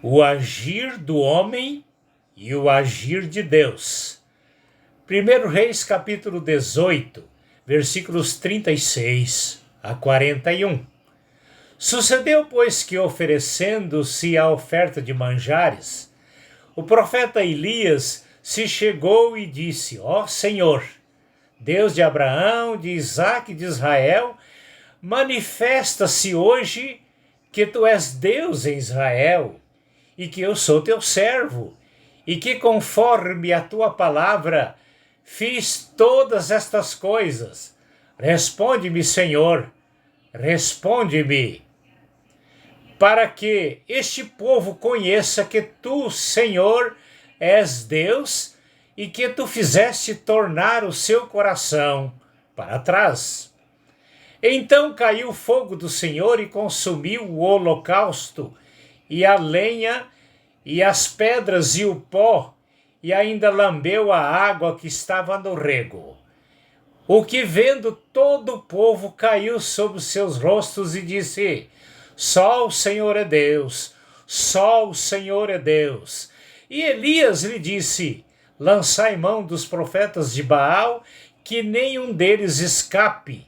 O agir do homem e o agir de Deus. 1 Reis capítulo 18, versículos 36 a 41. Sucedeu, pois, que oferecendo-se a oferta de manjares, o profeta Elias se chegou e disse: Ó Senhor, Deus de Abraão, de Isaque e de Israel, manifesta-se hoje que tu és Deus em Israel e que eu sou teu servo e que conforme a tua palavra fiz todas estas coisas. Responde-me, Senhor, responde-me, para que este povo conheça que tu, Senhor, és Deus e que tu fizeste tornar o seu coração para trás. Então caiu o fogo do Senhor e consumiu o holocausto, e a lenha, e as pedras e o pó, e ainda lambeu a água que estava no rego. O que vendo todo o povo caiu sobre os seus rostos e disse: Só o Senhor é Deus, só o Senhor é Deus. E Elias lhe disse: Lançai mão dos profetas de Baal, que nenhum deles escape.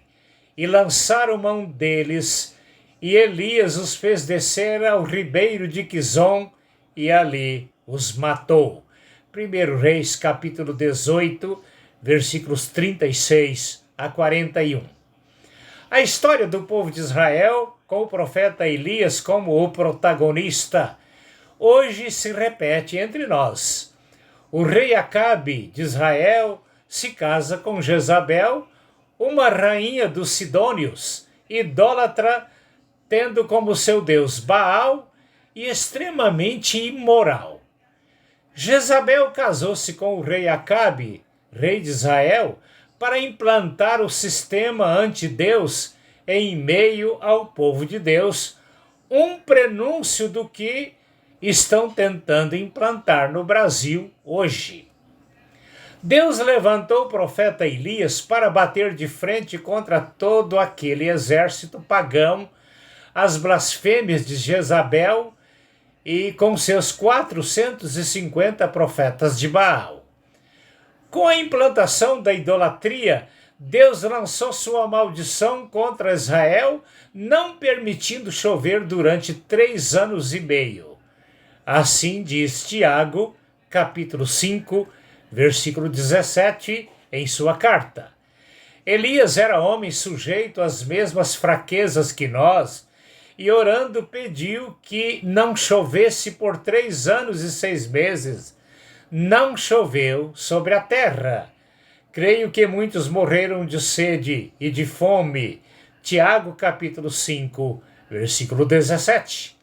E lançaram mão deles, e Elias os fez descer ao ribeiro de Quizom, e ali os matou. 1 Reis capítulo 18, versículos 36 a 41. A história do povo de Israel, com o profeta Elias como o protagonista, hoje se repete entre nós. O rei Acabe de Israel se casa com Jezabel, uma rainha dos Sidônios, idólatra, tendo como seu deus Baal e extremamente imoral. Jezabel casou-se com o rei Acabe, rei de Israel, para implantar o sistema anti-Deus em meio ao povo de Deus, um prenúncio do que estão tentando implantar no Brasil hoje. Deus levantou o profeta Elias para bater de frente contra todo aquele exército pagão, as blasfêmias de Jezabel e com seus 450 profetas de Baal. Com a implantação da idolatria, Deus lançou sua maldição contra Israel, não permitindo chover durante 3 anos e meio. Assim diz Tiago, capítulo 5, versículo 17, em sua carta. Elias era homem sujeito às mesmas fraquezas que nós, e orando pediu que não chovesse por 3 anos e 6 meses. Não choveu sobre a terra. Creio que muitos morreram de sede e de fome. Tiago capítulo 5, versículo 17.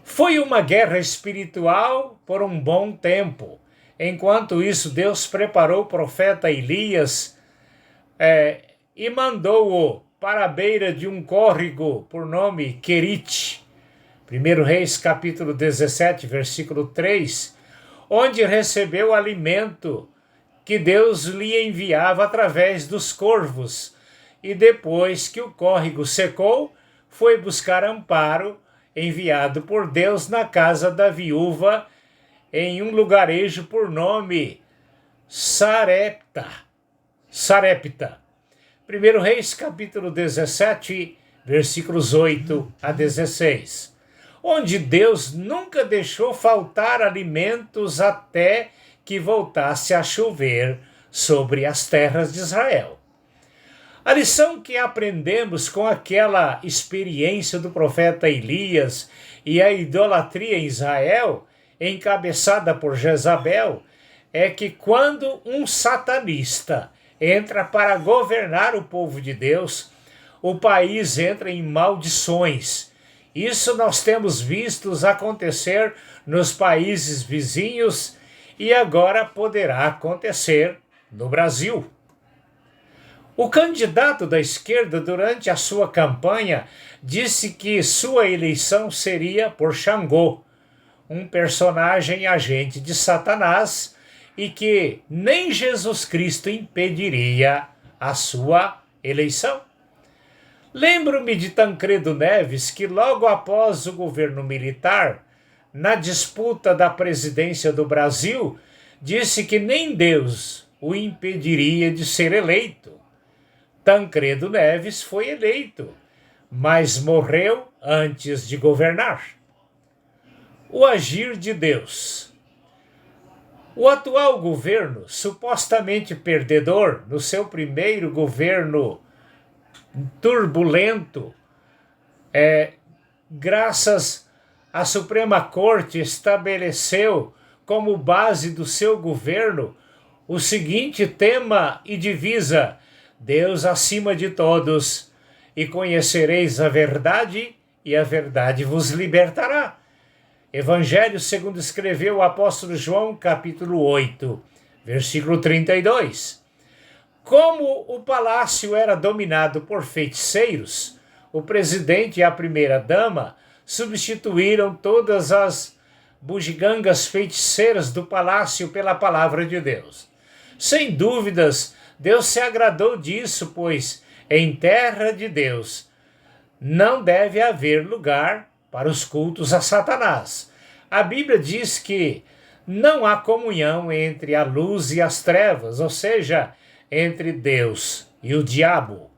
Foi uma guerra espiritual por um bom tempo. Enquanto isso, Deus preparou o profeta Elias e mandou-o para a beira de um córrego por nome Querite. 1 Reis capítulo 17, versículo 3, onde recebeu alimento que Deus lhe enviava através dos corvos. E depois que o córrego secou, foi buscar amparo enviado por Deus na casa da viúva em um lugarejo por nome Sarepta. 1 Reis capítulo 17, versículos 8 a 16, onde Deus nunca deixou faltar alimentos até que voltasse a chover sobre as terras de Israel. A lição que aprendemos com aquela experiência do profeta Elias e a idolatria em Israel, encabeçada por Jezabel, é que quando um satanista entra para governar o povo de Deus, o país entra em maldições. Isso nós temos visto acontecer nos países vizinhos e agora poderá acontecer no Brasil. O candidato da esquerda, durante a sua campanha, disse que sua eleição seria por Xangô, um personagem agente de Satanás, e que nem Jesus Cristo impediria a sua eleição. Lembro-me de Tancredo Neves, que logo após o governo militar, na disputa da presidência do Brasil, disse que nem Deus o impediria de ser eleito. Tancredo Neves foi eleito, mas morreu antes de governar. O agir de Deus. O atual governo, supostamente perdedor no seu primeiro governo turbulento, graças à Suprema Corte, estabeleceu como base do seu governo o seguinte tema e divisa: Deus acima de todos, e conhecereis a verdade, e a verdade vos libertará. Evangelho segundo escreveu o apóstolo João, capítulo 8, versículo 32. Como o palácio era dominado por feiticeiros, o presidente e a primeira-dama substituíram todas as bugigangas feiticeiras do palácio pela palavra de Deus. Sem dúvidas, Deus se agradou disso, pois em terra de Deus não deve haver lugar para os cultos a Satanás. A Bíblia diz que não há comunhão entre a luz e as trevas, ou seja, entre Deus e o diabo.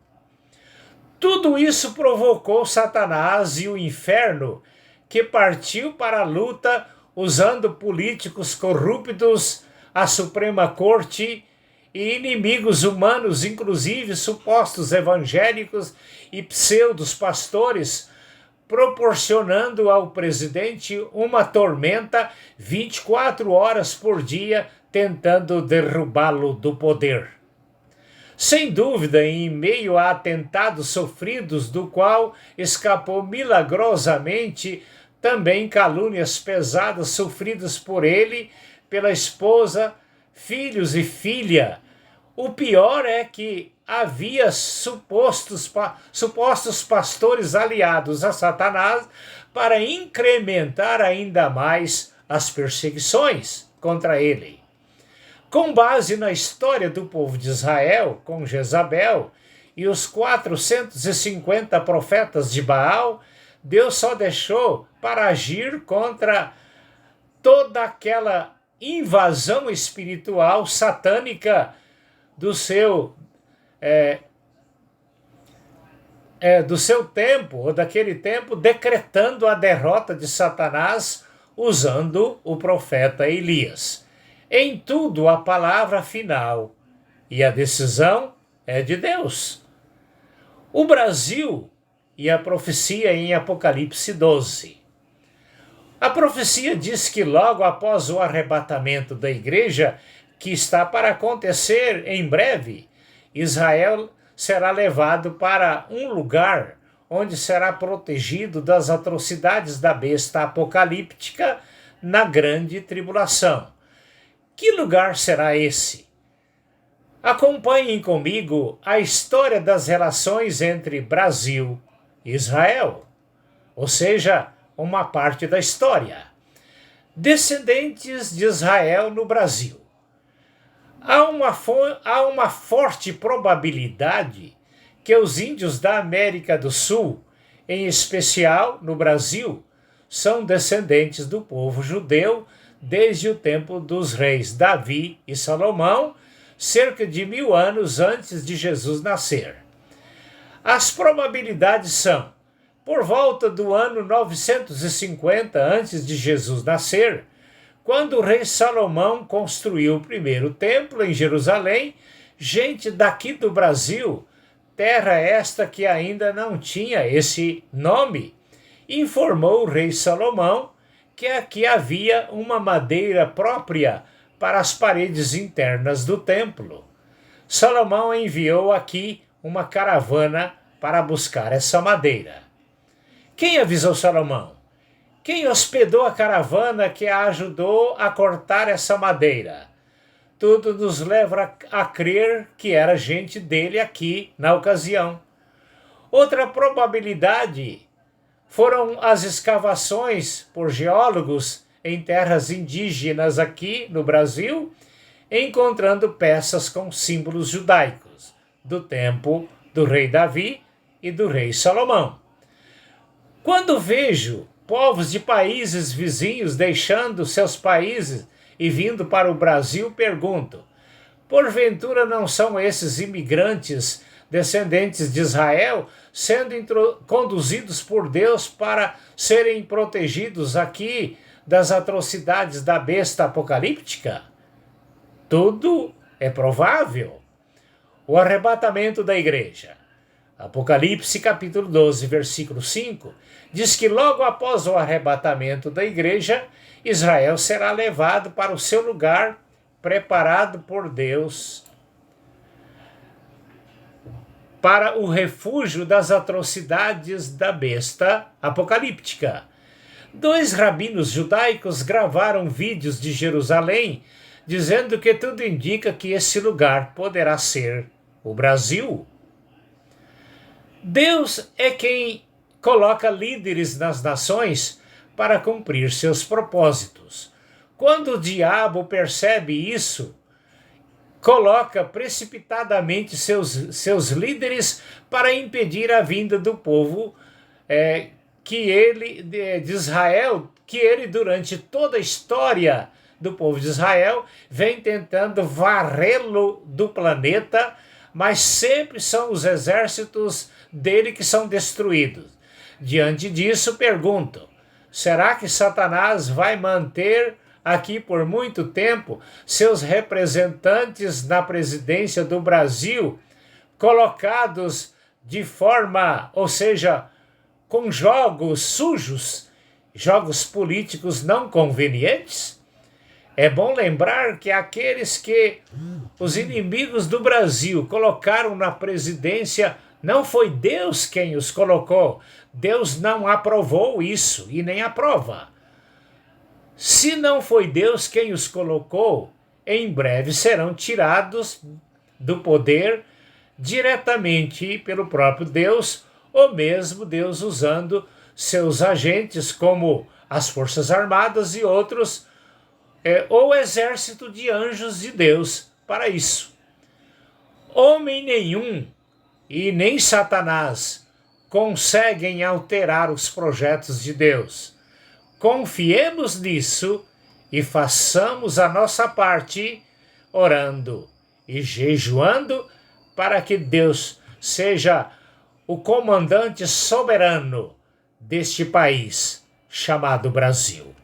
Tudo isso provocou Satanás e o inferno, que partiu para a luta usando políticos corruptos, a Suprema Corte e inimigos humanos, inclusive supostos evangélicos e pseudos pastores, proporcionando ao presidente uma tormenta 24 horas por dia, tentando derrubá-lo do poder. Sem dúvida, em meio a atentados sofridos, do qual escapou milagrosamente, também calúnias pesadas sofridas por ele, pela esposa, filhos e filha. O pior é que havia supostos pastores aliados a Satanás para incrementar ainda mais as perseguições contra ele. Com base na história do povo de Israel, com Jezabel e os 450 profetas de Baal, Deus só deixou para agir contra toda aquela invasão espiritual satânica do seu tempo, ou daquele tempo, decretando a derrota de Satanás usando o profeta Elias. Em tudo, a palavra final e a decisão é de Deus. O Brasil e a profecia em Apocalipse 12. A profecia diz que logo após o arrebatamento da igreja, que está para acontecer em breve, Israel será levado para um lugar onde será protegido das atrocidades da besta apocalíptica na grande tribulação. Que lugar será esse? Acompanhem comigo a história das relações entre Brasil e Israel, ou seja, uma parte da história. Descendentes de Israel no Brasil. Há uma forte probabilidade que os índios da América do Sul, em especial no Brasil, são descendentes do povo judeu desde o tempo dos reis Davi e Salomão, cerca de 1000 anos antes de Jesus nascer. As probabilidades são: por volta do ano 950 antes de Jesus nascer, quando o rei Salomão construiu o primeiro templo em Jerusalém, gente daqui do Brasil, terra esta que ainda não tinha esse nome, informou o rei Salomão que aqui havia uma madeira própria para as paredes internas do templo. Salomão enviou aqui uma caravana para buscar essa madeira. Quem avisou Salomão? Quem hospedou a caravana que a ajudou a cortar essa madeira? Tudo nos leva a crer que era gente dele aqui na ocasião. Outra probabilidade foram as escavações por geólogos em terras indígenas aqui no Brasil, encontrando peças com símbolos judaicos do tempo do rei Davi e do rei Salomão. Quando vejo povos de países vizinhos deixando seus países e vindo para o Brasil, pergunto: porventura não são esses imigrantes descendentes de Israel sendo conduzidos por Deus para serem protegidos aqui das atrocidades da besta apocalíptica? Tudo é provável. O arrebatamento da igreja. Apocalipse capítulo 12, versículo 5, diz que logo após o arrebatamento da igreja, Israel será levado para o seu lugar preparado por Deus para o refúgio das atrocidades da besta apocalíptica. 2 rabinos judaicos gravaram vídeos de Jerusalém dizendo que tudo indica que esse lugar poderá ser o Brasil. Deus é quem coloca líderes nas nações para cumprir seus propósitos. Quando o diabo percebe isso, coloca precipitadamente seus líderes para impedir a vinda do povo de Israel, que ele, durante toda a história do povo de Israel, vem tentando varrê-lo do planeta, mas sempre são os exércitos dele que são destruídos. Diante disso, pergunto: será que Satanás vai manter aqui por muito tempo seus representantes na presidência do Brasil, colocados de forma, ou seja, com jogos sujos, jogos políticos não convenientes? É bom lembrar que aqueles que os inimigos do Brasil colocaram na presidência, não foi Deus quem os colocou. Deus não aprovou isso e nem aprova. Se não foi Deus quem os colocou, em breve serão tirados do poder diretamente pelo próprio Deus, ou mesmo Deus usando seus agentes como as Forças Armadas e outros, ou exército de anjos de Deus para isso. Homem nenhum e nem Satanás conseguem alterar os projetos de Deus. Confiemos nisso e façamos a nossa parte orando e jejuando para que Deus seja o comandante soberano deste país chamado Brasil.